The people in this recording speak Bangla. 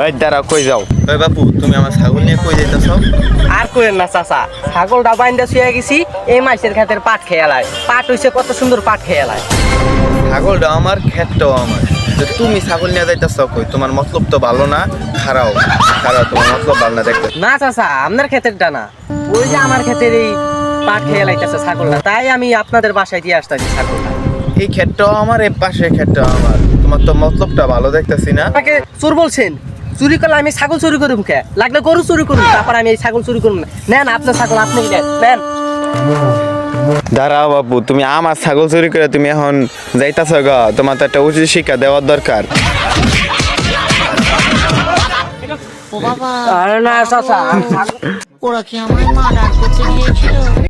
এই দাঁড়া, কই যাও? ওই বাপু, তুমি আমার ছাগল নিয়ে কই যাইতেছ? আর কইেন না চাচা, ছাগলটা বাইন্দা শুয়ে গেছি, এই মাছের খাতের পাট খেয়ে এলায়। পাট হইছে কত সুন্দর পাট খেয়ে এলায়। ছাগলটা আমার, ক্ষেতটাও আমার। তো তুমি ছাগল নিয়ে যাইতেছ কই? তোমার মতলব তো ভালো না, খারাও তোমার মতলব ভালো না দেখতে। না চাচা, আপনার ক্ষেতেরটা না, ওই যে আমার ক্ষেতের এই পাট খেয়ে লাইতেছে ছাগলটা, তাই আমি আপনাদের বাসায় দিয়ে আসতেছি ছাগলটা। এই ক্ষেতটাও আমার, এই পাশের ক্ষেতটাও আমার। তোমার তো মতলবটা ভালো দেখতেছি না। আপনাকে চোর বলছেন? চুরি করলে আমি ছাগল চুরি করুম কে? লাগলে গরু চুরি করুন, তারপর আমি এই ছাগল চুরি করুন না। নেন আপনার ছাগল, আপনি নেন। দাঁড়াও বাপু, তুমি আমার ছাগল চুরি করে তুমি এখন যাইতাছ গা? তোমার তো একটা উচিত শিক্ষা দেওয়ার দরকার। আরে না চাচা, ওরা কি আমায় মারার করতে গিয়েছিল?